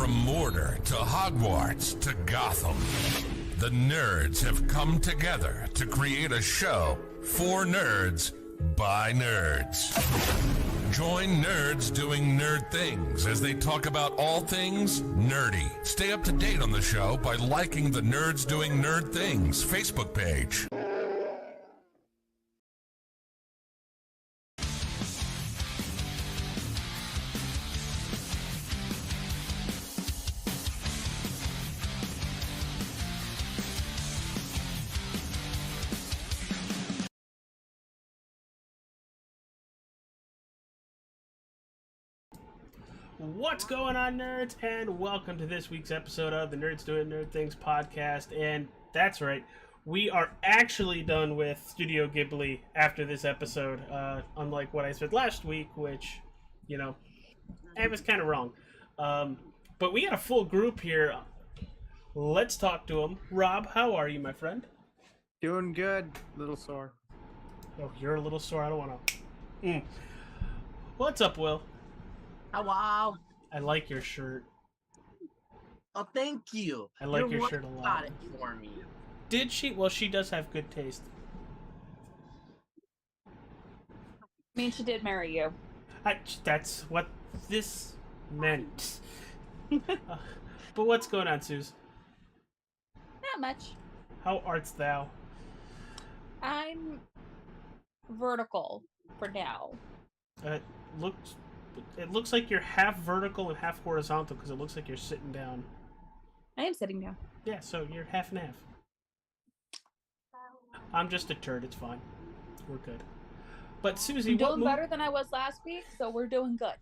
From Mordor to Hogwarts to Gotham, the nerds have come together to create a show for nerds by nerds. Join nerds doing nerd things as they talk about all things nerdy. Stay up to date on the show by liking the Nerds Doing Nerd Things Facebook page. What's going on, nerds, and welcome to this week's episode of the Nerds Doing Nerd Things podcast. And that's right, we are actually done with Studio Ghibli after this episode, unlike what I said last week, which, you know, I was kind of wrong. But we got a full group here. Let's talk to them. Rob, how are you, my friend? Doing good. Little sore. Oh, you're a little sore. I don't want to. What's up, Will? Hello. I like your shirt. Oh, thank you. I like your shirt a lot. Got it for me. Did she? Well, she does have good taste. I mean, she did marry you. That's what this meant. But what's going on, Suze? Not much. How art's thou? I'm vertical for now. It looks like you're half vertical and half horizontal because it looks like you're sitting down. I am sitting down. Yeah, so you're half and half. I'm just a turd. It's fine. We're good. But Susie, I'm doing better than I was last week, so we're doing good.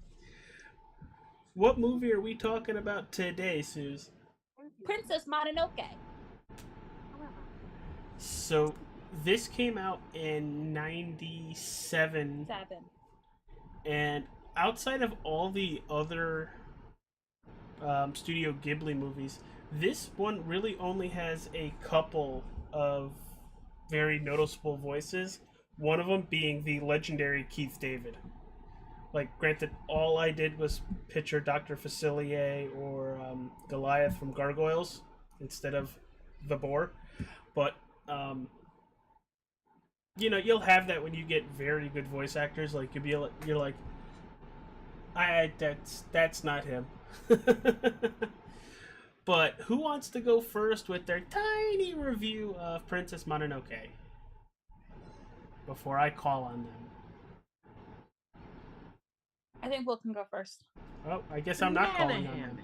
What movie are we talking about today, Suze? Princess Mononoke. So this came out in '97. And outside of all the other Studio Ghibli movies, this one really only has a couple of very noticeable voices. One of them being the legendary Keith David. Like, granted, all I did was picture Dr. Facilier or Goliath from Gargoyles instead of the boar. But, you know, you'll have that when you get very good voice actors. Like, you're like, that's not him. But who wants to go first with their tiny review of Princess Mononoke before I call on them? I think Will can go first. Oh, I guess I'm not calling on them.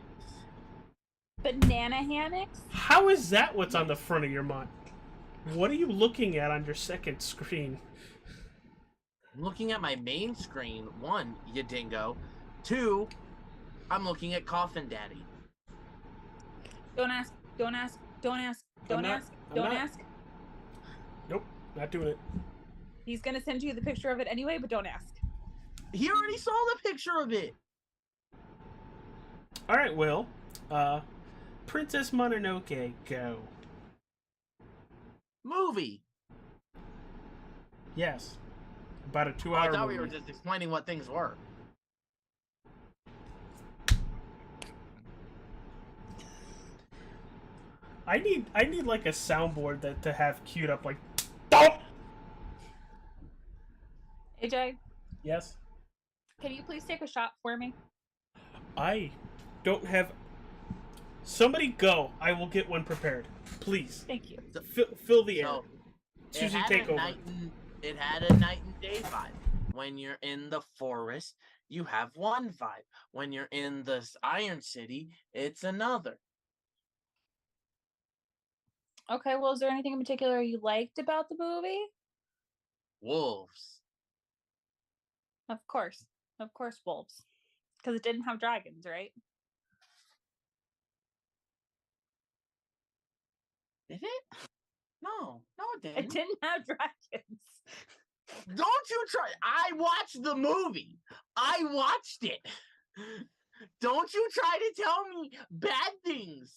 Banana hammocks? How is that what's on the front of your mind? What are you looking at on your second screen? I'm looking at my main screen. One, you dingo. Two, I'm looking at Coffin Daddy. Don't ask. Don't ask. Don't ask. Don't ask. Don't ask. Nope, not doing it. He's gonna send you the picture of it anyway, but don't ask. He already saw the picture of it. All right, Will. Princess Mononoke, go. Movie. Yes. About a 2-hour I thought movie. we were just explaining what things were. I need like a soundboard that to have queued up like Don't! AJ, Yes. can you please take a shot for me? I don't have somebody go. I will get one prepared. Please. Thank you. Fill the air. So, Susie, take over. It had a night and day vibe. When you're in the forest, you have one vibe. When you're in the Iron City, it's another. Okay, well, is there anything in particular you liked about the movie? Wolves. Of course, wolves. Because it didn't have dragons, right? Did it? No, it didn't. It didn't have dragons. Don't you try. I watched the movie. I watched it. Don't you try to tell me bad things.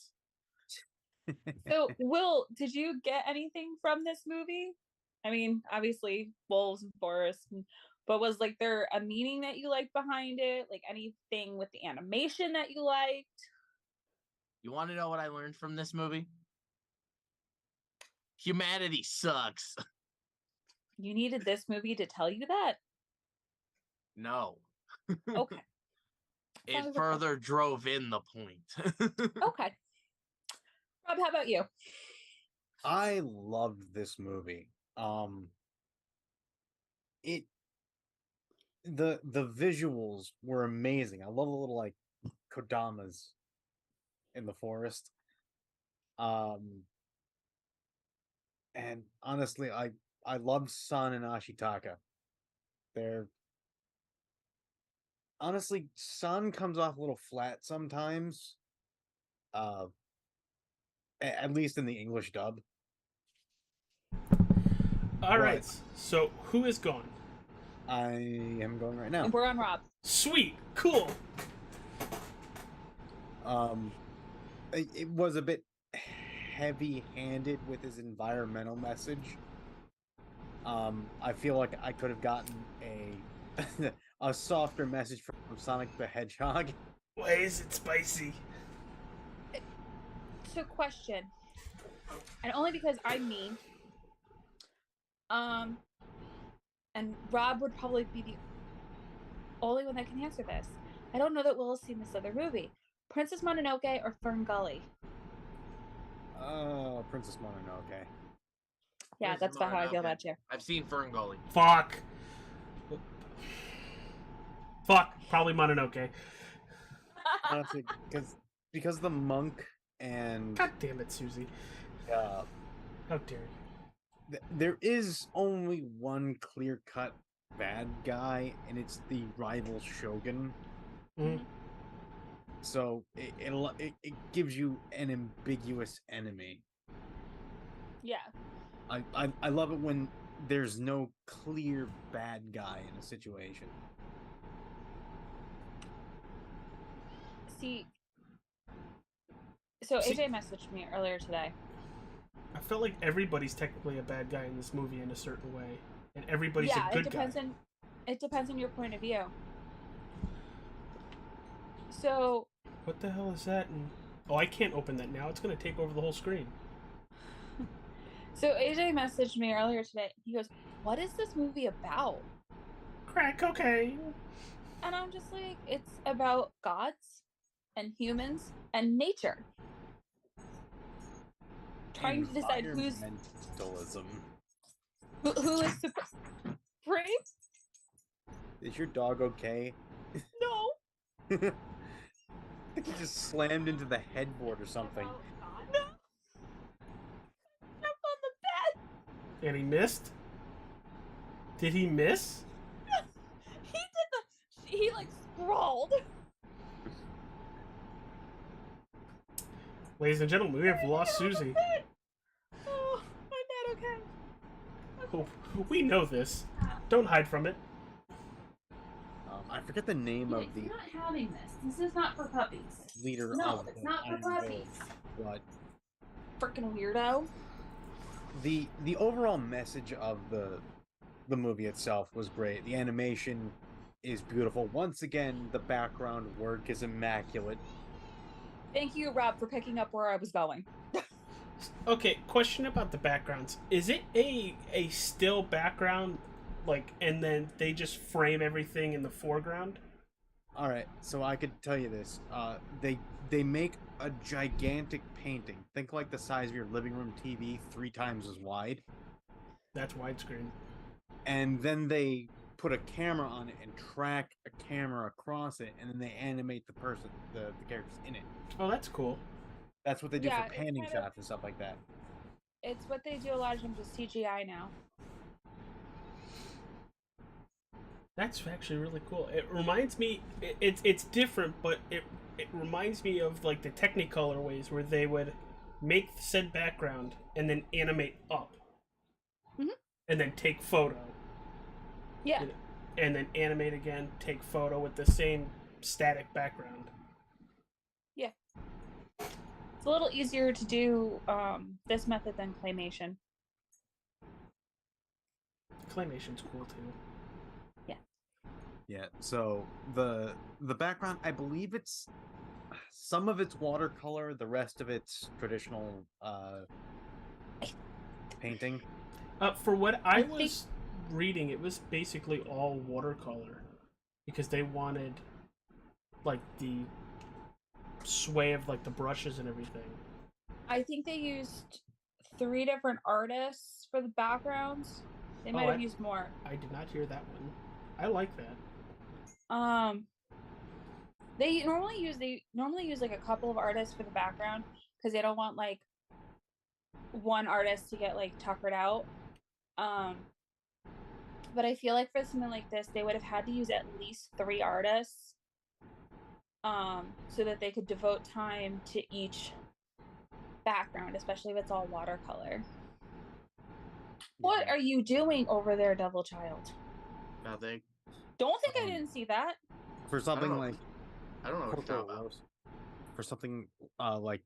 So, Will, did you get anything from this movie? I mean, obviously, wolves and forests, but was like there a meaning that you liked behind it? Like anything with the animation that you liked? You want to know what I learned from this movie? Humanity sucks. You needed this movie to tell you that? No. Okay. It further drove in the point. Okay. Rob, how about you? I loved this movie. The visuals were amazing. I love the little like kodamas in the forest. And honestly, I love Sun and Ashitaka. They're honestly, Sun comes off a little flat sometimes. At least in the English dub. All right. So who is gone? I am going right now. And we're on Rob. Sweet. Cool. It was a bit heavy-handed with his environmental message. I feel like I could have gotten a softer message from Sonic the Hedgehog. Why is it spicy? So, question, and only because I'm mean. And Rob would probably be the only one that can answer this. I don't know that Will has seen this other movie. Princess Mononoke or Fern Gully? Princess Mononoke. Yeah, that's about how I feel about you. I've seen Fern Gully. Fuck. Probably Mononoke. Honestly, because the monk and... God damn it, Susie. How dare you. There is only one clear-cut bad guy, and it's the rival Shogun. Mm-hmm. So it gives you an ambiguous enemy. Yeah. I love it when there's no clear bad guy in a situation. So AJ messaged me earlier today. I felt like everybody's technically a bad guy in this movie in a certain way, and everybody's a good guy. It depends on your point of view. So. What the hell is that? Oh, I can't open that now. It's going to take over the whole screen. So AJ messaged me earlier today. He goes, "What is this movie about?" Crack cocaine. And I'm just like, it's about gods and humans and nature. Trying to decide who's environmentalism. Who is supreme? Is your dog okay? No. I think he just slammed into the headboard or something. No. I'm on the bed. And he missed? Did he miss? He like sprawled. Ladies and gentlemen, we have lost Susie. Oh, I'm not okay. Oh, we know this. Don't hide from it. I forget the name of the... You're not having this. This is not for puppies. Leader no, of it's not for puppies. What? Freaking weirdo. The overall message of the movie itself was great. The animation is beautiful. Once again, the background work is immaculate. Thank you, Rob, for picking up where I was going. Okay, question about the backgrounds. Is it a still background, like, and then they just frame everything in the foreground? All right, so I could tell you this. They make a gigantic painting. Think like the size of your living room TV, 3 times as wide. That's widescreen. And then they put a camera on it and track a camera across it, and then they animate the characters in it. Oh, that's cool. That's what they do for panning shots and stuff like that. It's what they do a lot of times with CGI now. That's actually really cool. It reminds me, it's different, but it reminds me of like the Technicolor ways where they would make said background and then animate up, and then take photo. Yeah. And then animate again, take photo with the same static background. Yeah. It's a little easier to do this method than claymation. Claymation's cool too. Yeah. Yeah, so the background, I believe it's some of it's watercolor, the rest of it's traditional painting. For what I was reading, it was basically all watercolor because they wanted like the sway of like the brushes and everything. I think they used 3 different artists for the backgrounds. They might have used more. I did not hear that one. I like that. They normally use like a couple of artists for the background because they don't want like one artist to get like tuckered out. But I feel like for something like this, they would have had to use at least 3 artists, so that they could devote time to each background, especially if it's all watercolor. What are you doing over there, Devil Child? Nothing. Don't think I didn't see that. For something I like don't know what you're talking about. For something like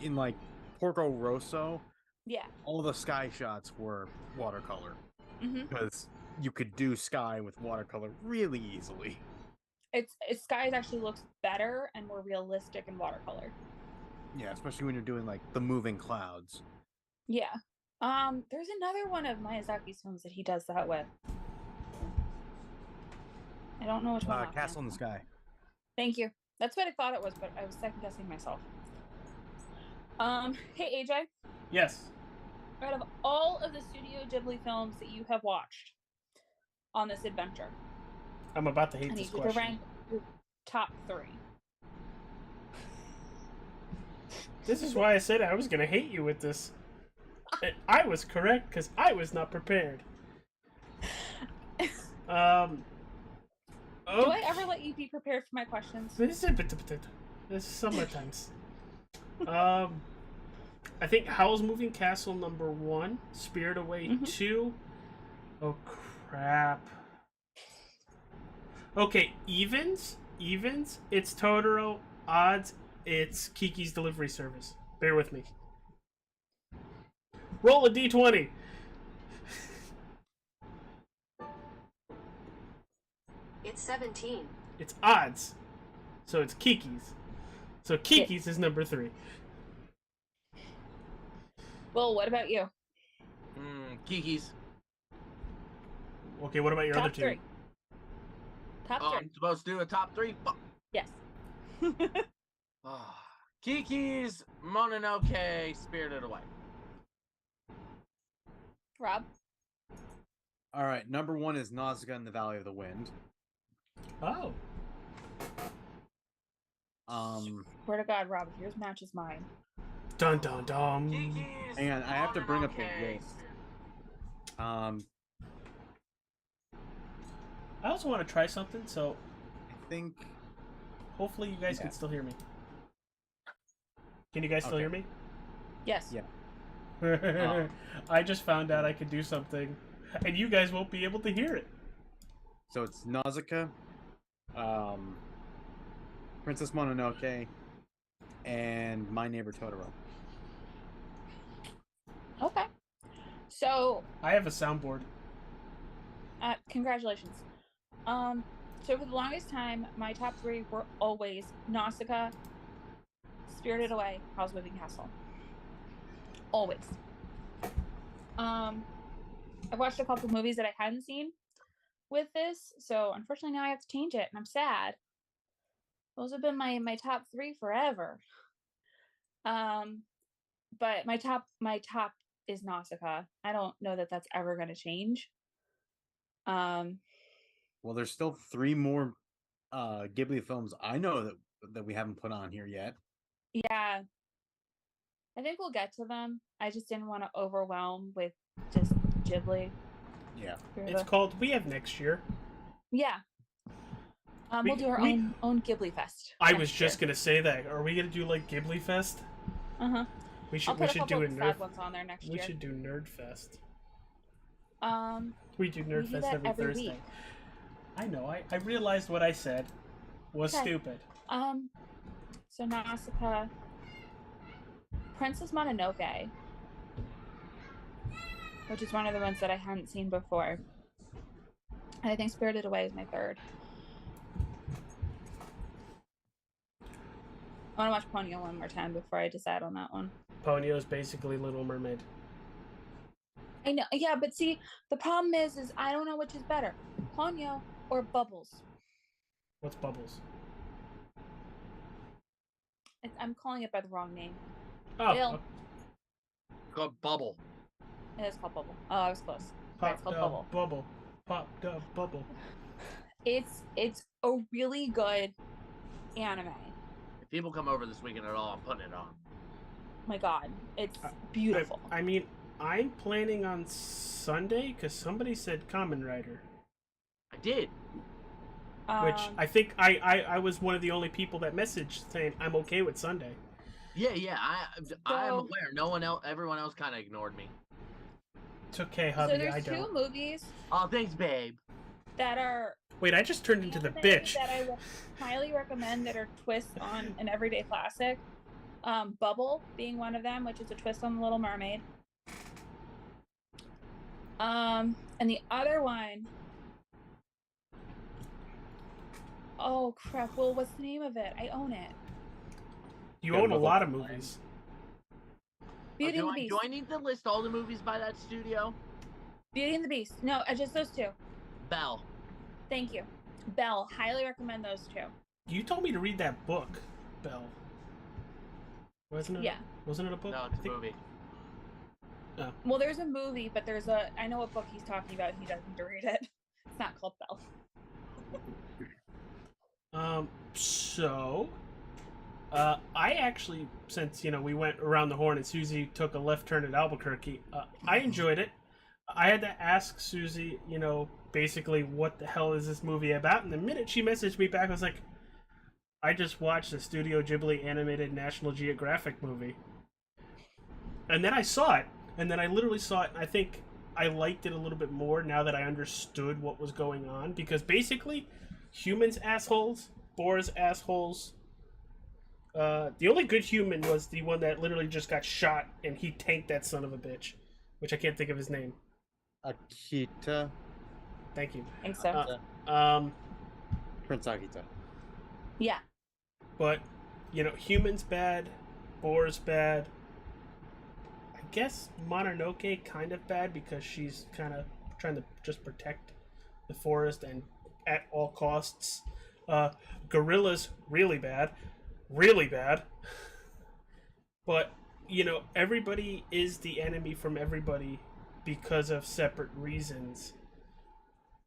in like Porco Rosso, Yeah. all the sky shots were watercolor Mm-hmm. because you could do sky with watercolor really easily. It's skies actually looks better and more realistic in watercolor. Yeah, especially when you're doing like the moving clouds. Yeah. There's another one of Miyazaki's films that he does that with. I don't know which one. Castle in the Sky. Thank you. That's what I thought it was, but I was second guessing myself. Hey AJ. Yes. Out of all of the Studio Ghibli films that you have watched on this adventure, I'm about to hate I this need you question. to rank your top 3. This is why I said I was gonna hate you with this. And I was correct because I was not prepared. Do I ever let you be prepared for my questions? This is sometimes. I think Howl's Moving Castle #1, Spirit Away 2. Oh crap. Okay, evens. It's Totoro. Odds. It's Kiki's Delivery Service. Bear with me. Roll a d20. It's 17. It's odds. So it's Kiki's. So Kiki's is #3. Well, what about you? Kiki's. Okay, what about your Top other 2? 3. Top 3. I'm supposed to do a top 3? Fuck. Yes. Kiki's, Mononoke, Spirited Away. Rob? All right, #1 is Nausicaa in the Valley of the Wind. Oh. Swear to God, Rob, if yours matches mine. Dun dun dun. Kiki's, Hang on, I have to bring up the Mononoke, list. I also want to try something, so I think hopefully you guys can still hear me. Can you guys still hear me? Yes. Yeah. I just found out I could do something, and you guys won't be able to hear it. So it's Nausicaa, Princess Mononoke, and My Neighbor Totoro. Okay. So, I have a soundboard. congratulations. So for the longest time, my top 3 were always Nausicaa, Spirited Away, Howl's Moving Castle. Always. I've watched a couple movies that I hadn't seen with this, so unfortunately now I have to change it, and I'm sad. Those have been my top 3 forever. But my top is Nausicaa. I don't know that that's ever going to change. Well, there's still 3 more Ghibli films I know that we haven't put on here yet. Yeah. I think we'll get to them. I just didn't want to overwhelm with just Ghibli. Yeah. It's called We Have Next Year. Yeah. We'll do our own Ghibli Fest. I was just gonna say that. Are we gonna do like Ghibli Fest? Uh-huh. We I'll put should do a sad ones on there next year. We should do Nerd Fest. We We do do Nerd Fest that every Thursday. week. I know. I realized what I said was stupid. So Nausicaa, Princess Mononoke, which is one of the ones that I hadn't seen before. And I think Spirited Away is my 3rd. I want to watch Ponyo one more time before I decide on that one. Ponyo is basically Little Mermaid. I know, yeah, but see, the problem is I don't know which is better, Ponyo or Bubbles. What's Bubbles? I'm calling it by the wrong name. Oh, Bill. Called Bubble. It is called Bubble. Oh, I was close. It's called Bubble. Pop the bubble. It's a really good anime. If people come over this weekend at all, I'm putting it on. My God, it's beautiful. I mean, I'm planning on Sunday because somebody said Kamen Rider. I did. Which I think I was one of the only people that messaged saying I'm okay with Sunday. Yeah. I'm aware. No one else, everyone else kind of ignored me. It's okay, hubby. So there's I don't. two movies Oh, thanks, babe. that are. Wait, I just turned into the bitch. That I highly recommend that are twists on an everyday classic. Bubble being one of them, which is a twist on the Little Mermaid. And the other one. Oh crap! Well, what's the name of it? I own it. You own a lot of movies. Beauty and the Beast. Do I need to list all the movies by that studio? Beauty and the Beast. No, just those two. Belle. Thank you. Belle. Highly recommend those two. You told me to read that book, Belle. Wasn't it? Yeah. Wasn't it a book? No, it's a movie. No. Well, there's a movie, but there's a. I know what book he's talking about. He doesn't need to read it. It's not called Belle. So, I actually, since, we went around the horn and Susie took a left turn at Albuquerque, I enjoyed it. I had to ask Susie, basically what the hell is this movie about? And the minute she messaged me back, I was like, I just watched a Studio Ghibli animated National Geographic movie. And then I saw it, and then I literally saw it, and I think I liked it a little bit more now that I understood what was going on, because basically, humans assholes, Boars assholes. The only good human was the one that literally just got shot and he tanked that son of a bitch, which I can't think of his name. Akita. Thank you. I think so. Prince Akita. Yeah. But humans bad, Boars bad. I guess Mononoke kind of bad because she's kind of trying to just protect the forest and at all costs. Gorillas really bad. But everybody is the enemy from everybody because of separate reasons.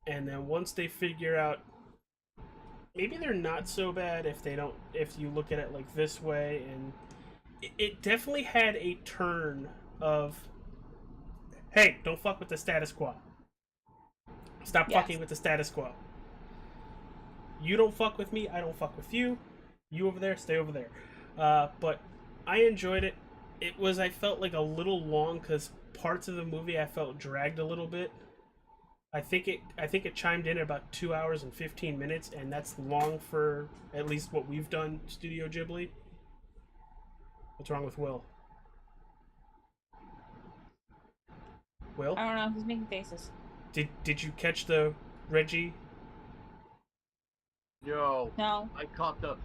And then once they figure out, maybe they're not so bad if you look at it like this way. And it definitely had a turn of, hey, don't fuck with the status quo. Stop fucking with the status quo. You don't fuck with me, I don't fuck with you. You over there, stay over there. But I enjoyed it. I felt like a little long because parts of the movie I felt dragged a little bit. I think it chimed in at about 2 hours and 15 minutes, and that's long for at least what we've done, Studio Ghibli. What's wrong with Will? Will? I don't know. He's making faces. Did you catch the Reggie? Yo. No. I caught the.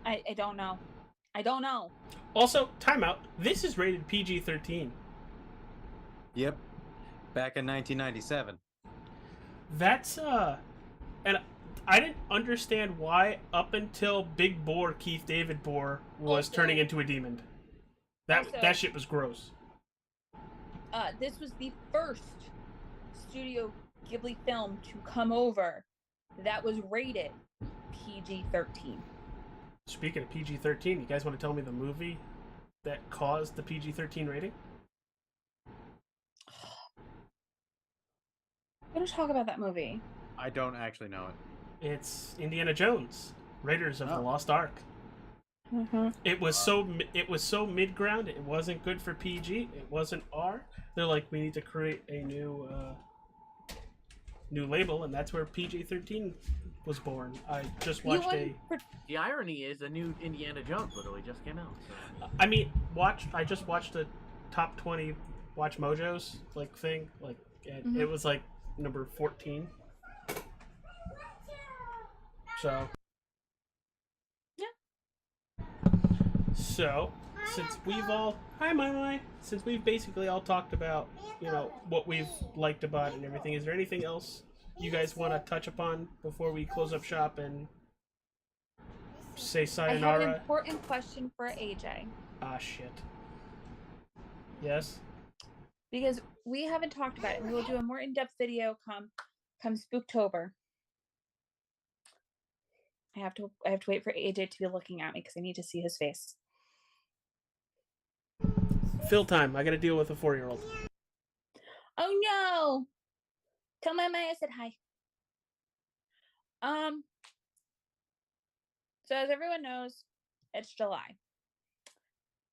I don't know. I don't know. Also, timeout. This is rated PG-13. Yep. Back in 1997. That's and I didn't understand why up until Big Boar Keith David Boar was turning into a demon. That shit was gross. This was the first Studio Ghibli film to come over that was rated PG-13. Speaking of PG-13, you guys want to tell me the movie that caused the PG-13 rating? I'm going to talk about that movie. I don't actually know it. It's Indiana Jones, Raiders of the Lost Ark. Mm-hmm. It was so mid-ground. It wasn't good for PG. It wasn't R. They're like, we need to create a new label, and that's where PG-13 was born. I just watched The irony is, a new Indiana Jones literally just came out. So. I just watched the top 20 Watch Mojos thing, and it was number 14. So. Yeah. So, since we've all since we've basically all talked about, what we've liked about it and everything, is there anything else you guys want to touch upon before we close up shop and say sayonara? I have an important question for AJ. Ah, shit. Yes? Because we haven't talked about it. We will do a more in-depth video come Spooktober. I have to wait for AJ to be looking at me because I need to see his face. Fill time. I gotta deal with a 4-year-old. Oh no! Tell my I said hi. So as everyone knows, it's July.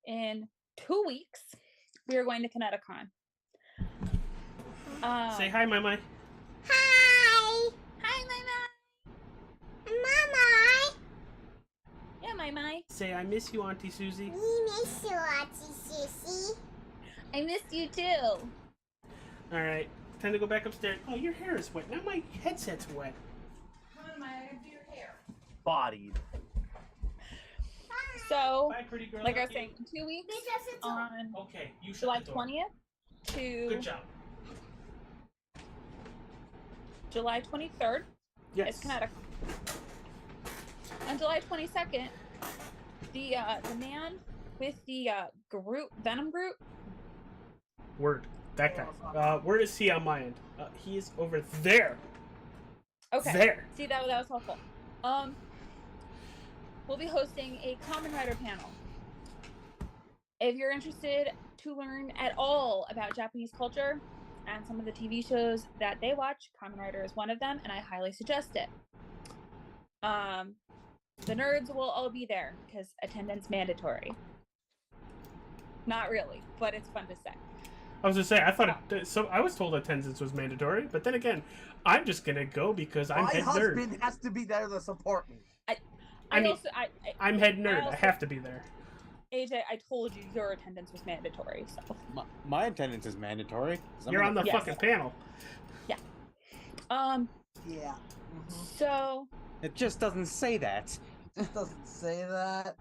In 2 weeks, we are going to ConnectiCon. Say hi, Mai. Hi! Hi, Mai. Mama! Yeah, Mai. Say I miss you, Auntie Susie. We miss you, Auntie Susie. I miss you too. Alright, time to go back upstairs. Oh, your hair is wet. Now my headset's wet. Come on, Mai, I do your hair. Bodied. So, Bye, pretty girl. like I was saying, in 2 weeks, on Okay, you shut July the door. 20th to Good job. July 23rd, Yes. it's Connecticut. On July 22nd, the man with the Venom Groot. Word. That guy. Where is he on my end? He is over there. Okay. There. See, that was helpful. We'll be hosting a Kamen Rider panel. If you're interested to learn at all about Japanese culture and some of the TV shows that they watch, Kamen Rider is one of them, and I highly suggest it. The nerds will all be there because attendance mandatory. Not really, but it's fun to say. I was gonna say, I thought I was told attendance was mandatory, but then again, I'm just gonna go because I'm head nerd. My husband has to be there to support me. I'm head nerd. I have to be there. AJ, I told you your attendance was mandatory, so. My attendance is mandatory. You're on the fucking panel. Yeah. Yeah. So. It just doesn't say that. It doesn't say that.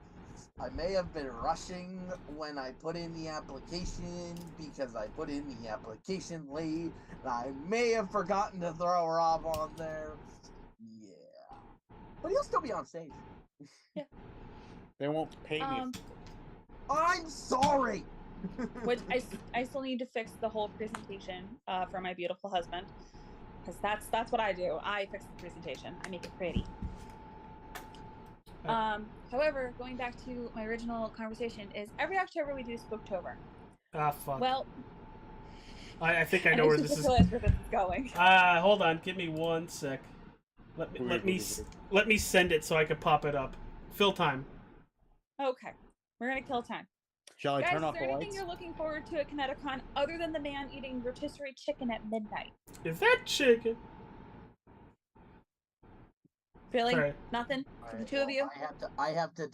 I may have been rushing when I put in the application because I put in the application late. And I may have forgotten to throw Rob on there. Yeah. But he'll still be on stage. Yeah. They won't pay me. I'm sorry! Which I still need to fix the whole presentation for my beautiful husband. Because that's what I do. I fix the presentation. I make it pretty. However, going back to my original conversation, is every October we do Spooktober. Ah, fuck. Well, I think I know where this is going. Hold on, give me 1 sec. Let me send it so I can pop it up. Fill time. Okay, we're gonna kill time. Shall I Guys, turn off is the there lights? anything you're looking forward to at ConnectiCon other than the man eating rotisserie chicken at midnight? Is that chicken? Really? Sorry. Nothing for the two of you? I have to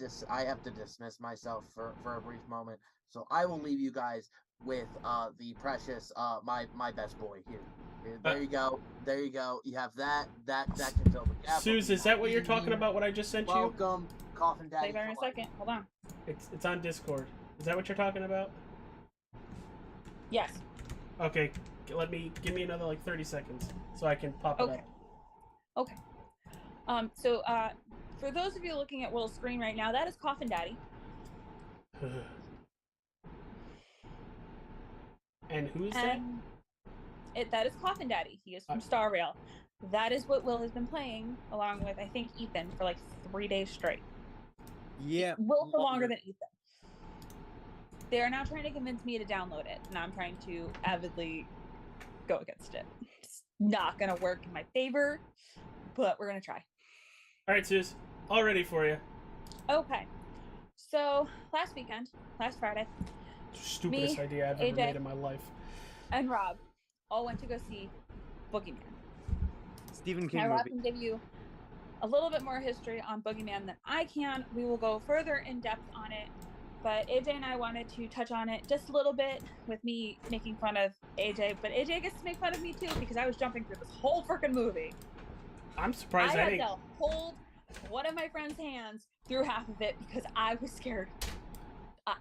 dismiss myself for a brief moment. So I will leave you guys with the precious my best boy here. There you go. There you go. You have that can fill the gap. Suze, is that what you're talking about? What I just sent you? Welcome, Coffin Daddy. Stay there in a second. Hold on. It's on Discord. Is that what you're talking about? Yes. Okay, give me another like 30 seconds so I can pop it up. Okay. So for those of you looking at Will's screen right now, that is Coffin Daddy. And who's that? That is Coffin Daddy. He is from Star Rail. That is what Will has been playing, along with I think Ethan, for like 3 days straight. Yeah. Will for longer than Ethan. They are now trying to convince me to download it, and I'm trying to avidly go against it. It's not gonna work in my favor, but we're gonna try. All right, Suze, all ready for you. Okay. So last Friday, Stupidest idea I've ever made in my life. And Rob all went to go see Boogeyman. Stephen King now, Rob movie. can give you a little bit more history on Boogeyman than I can. We will go further in depth on it, but AJ and I wanted to touch on it just a little bit with me making fun of AJ, but AJ gets to make fun of me too because I was jumping through this whole freaking movie. I'm surprised I had to one of my friend's hands through half of it because I was scared.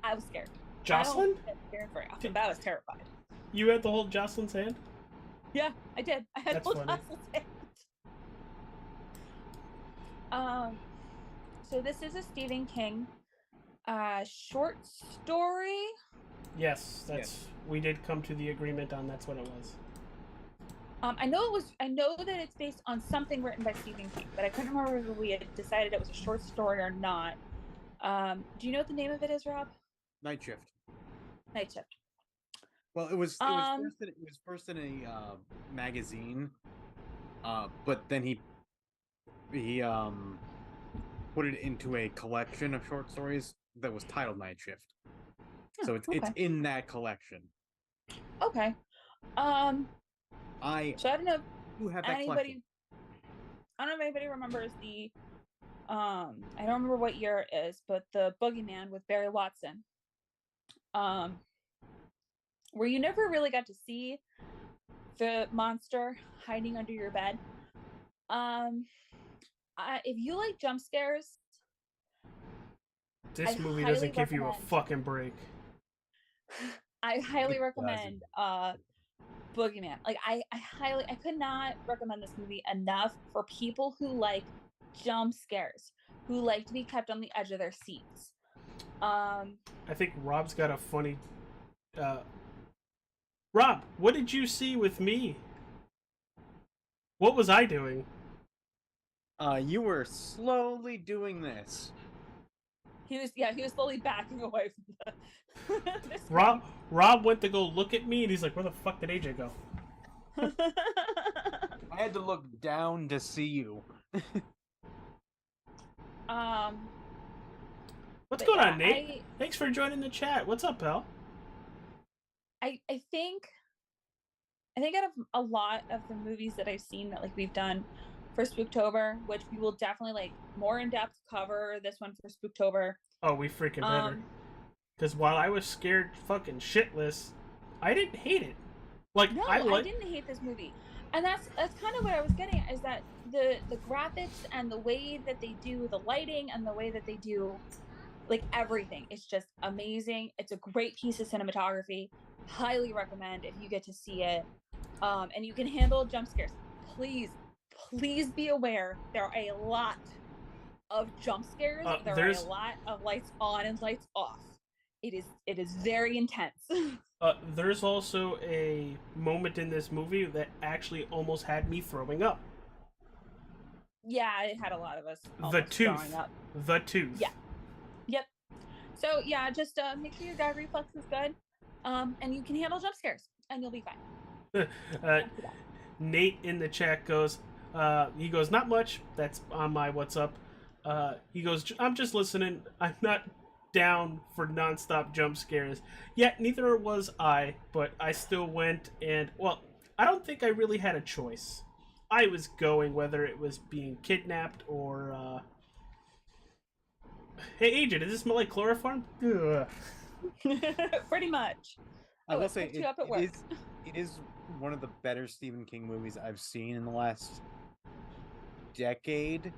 I was scared. Jocelyn? I don't get scared very often, but I was terrified. You had to hold Jocelyn's hand? Yeah, I did. I had That's to hold funny. Jocelyn's hand. So this is a Stephen King short story. Yes, we did come to the agreement on that's what it was. I know that it's based on something written by Stephen King, but I couldn't remember if we had decided it was a short story or not. Do you know what the name of it is, Rob? Night Shift. Night Shift. Well, it was first in a magazine, but then he put it into a collection of short stories that was titled Night Shift. So it's in that collection. Okay. So I don't know. You have that collection. I don't know if anybody remembers the. I don't remember what year it is, but the Boogeyman with Barry Watson. Where you never really got to see the monster hiding under your bed. If you like jump scares, this movie doesn't give you a fucking break. I highly recommend Boogeyman. Like I could not recommend this movie enough for people who like jump scares, who like to be kept on the edge of their seats. I think Rob's got a funny. Rob, what did you see with me? What was I doing? You were slowly doing this. He was slowly backing away from the Rob went to go look at me and he's like, where the fuck did AJ go? I had to look down to see you. What's going on, Nate? Thanks for joining the chat. What's up, pal? I think out of a lot of the movies that I've seen that like we've done for Spooktober, which we will definitely like more in depth cover this one for Spooktober. Oh, we freaking better. Because while I was scared fucking shitless, I didn't hate it. Like no, I didn't hate this movie, and that's kind of what I was getting at, is that the graphics and the way that they do the lighting and the way that they do like everything, it's just amazing. It's a great piece of cinematography. Highly recommend if you get to see it, and you can handle jump scares. Please be aware there are a lot of jump scares. There are a lot of lights on and lights off. It is very intense. There's also a moment in this movie that actually almost had me throwing up. Yeah, it had a lot of us The tooth. throwing up. The tooth. Yeah. Yep. So yeah, just make sure your gag reflex is good, and you can handle jump scares, and you'll be fine. Nate in the chat goes, he goes, not much. That's on my what's up. He goes, I'm just listening. I'm not down for nonstop jump scares. Yet neither was I, but I still went, and well, I don't think I really had a choice. I was going, whether it was being kidnapped or hey agent, does this smell like chloroform? Pretty much. I will say it is one of the better Stephen King movies I've seen in the last decade.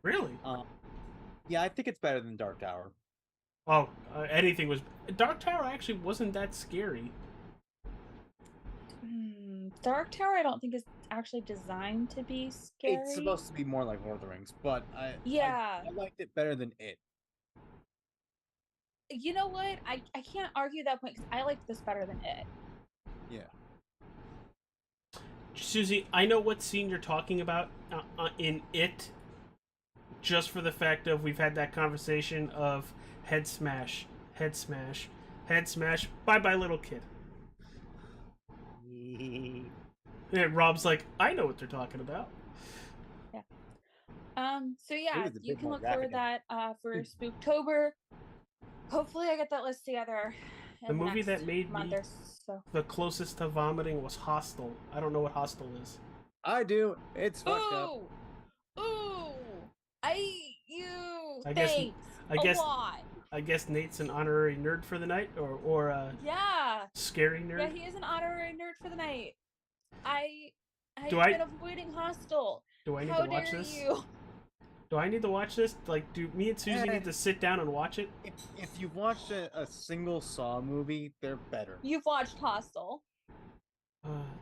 Really? Yeah, I think it's better than Dark Tower. Oh, anything was... Dark Tower actually wasn't that scary. Dark Tower I don't think is actually designed to be scary. It's supposed to be more like Lord of the Rings, but I liked it better than it. You know what? I can't argue that point because I liked this better than it. Yeah. Susie, I know what scene you're talking about in it, just for the fact of we've had that conversation of head smash, bye-bye little kid. And Rob's like, I know what they're talking about. Yeah. So yeah, you can look forward to that for Spooktober. Hopefully I get that list together. The movie that made me so. the closest to vomiting was Hostel. I don't know what Hostel is. I do. It's fucked up. Ooh! I guess Nate's an honorary nerd for the night, or yeah, scary nerd. Yeah, he is an honorary nerd for the night. I've been avoiding Hostel. Do I need How to watch dare this? You? Do I need to watch this? Like, do me and Susie need to sit down and watch it? If you've watched a single Saw movie, they're better. You've watched Hostel.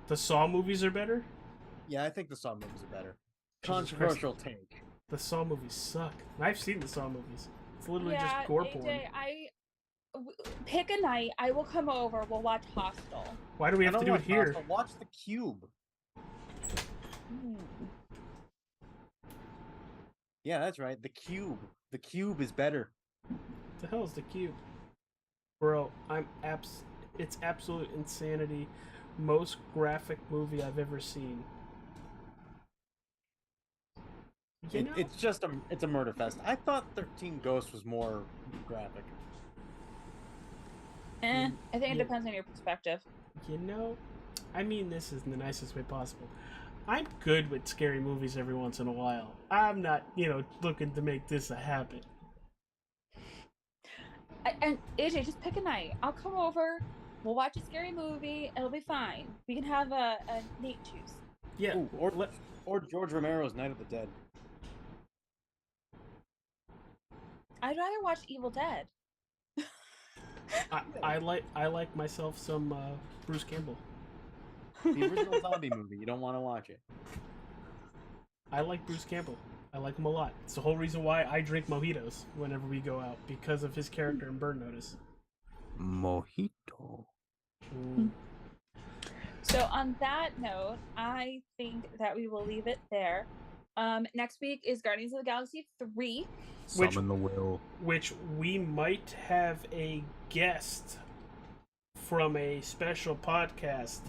The Saw movies are better? Yeah, I think the Saw movies are better. Controversial take. The Saw movies suck. I've seen the Saw movies. It's literally Yeah, just gore AJ, porn. Pick a night. I will come over. We'll watch Hostel. Why do we have to do it here? Watch The Cube. Yeah, that's right. The Cube. The Cube is better. What the hell is The Cube? Bro, it's absolute insanity. Most graphic movie I've ever seen. It's a murder fest. I thought 13 Ghosts was more graphic. I think it depends on your perspective. You know, I mean this in the nicest way possible. I'm good with scary movies every once in a while. I'm not, looking to make this a habit. And AJ, just pick a night. I'll come over. We'll watch a scary movie. It'll be fine. We can have a Nate choose. Yeah. Ooh, or George Romero's Night of the Dead. I'd rather watch Evil Dead. I like myself some Bruce Campbell. The original zombie movie. You don't want to watch it. I like Bruce Campbell. I like him a lot. It's the whole reason why I drink mojitos whenever we go out, because of his character in Burn Notice. Mojito. So on that note, I think that we will leave it there. Next week is Guardians of the Galaxy 3. Summon the will. Which we might have a guest from a special podcast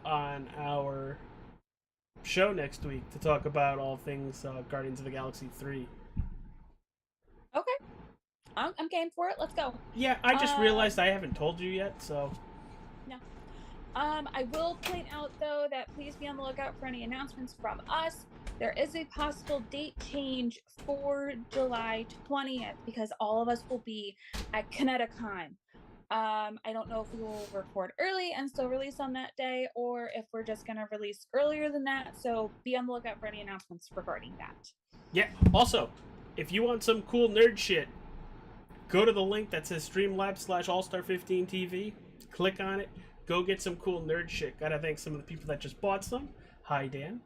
on our show next week to talk about all things Guardians of the Galaxy 3. Okay. I'm game for it. Let's go. Yeah, I just realized I haven't told you yet, so... No. I will point out, though, that please be on the lookout for any announcements from us. There is a possible date change for July 20th because all of us will be at Kineticon. I don't know if we will record early and still release on that day, or if we're just going to release earlier than that. So be on the lookout for any announcements regarding that. Yeah. Also, if you want some cool nerd shit, go to the link that says Streamlabs/Allstar15TV. Click on it. Go get some cool nerd shit. Gotta thank some of the people that just bought some. Hi, Dan.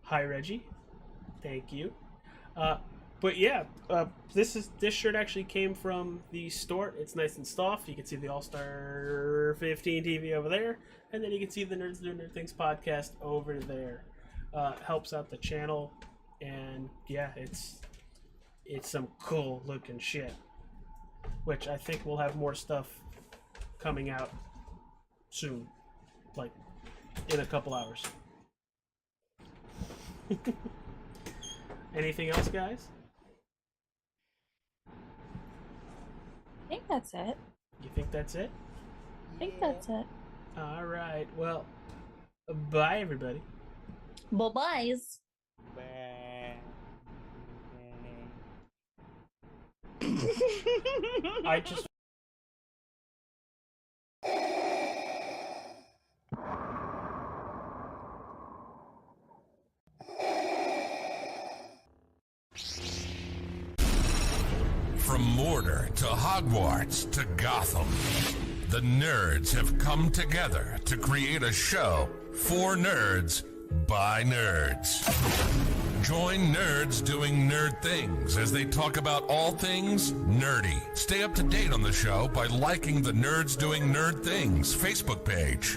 Hi, Reggie. Thank you. But yeah, this shirt actually came from the store. It's nice and soft. You can see the All-Star 15 TV over there, and then you can see the Nerds Doing Nerd Things podcast over there. Helps out the channel, and yeah, it's some cool looking shit. Which I think we'll have more stuff coming out soon, like in a couple hours. Anything else, guys? I think that's it. You think that's it? I think that's it. All right. Well, bye, everybody. Bye-byes. I just... From Mordor to Hogwarts to Gotham, the nerds have come together to create a show for nerds by nerds. Join Nerds Doing Nerd Things as they talk about all things nerdy. Stay up to date on the show by liking the Nerds Doing Nerd Things Facebook page.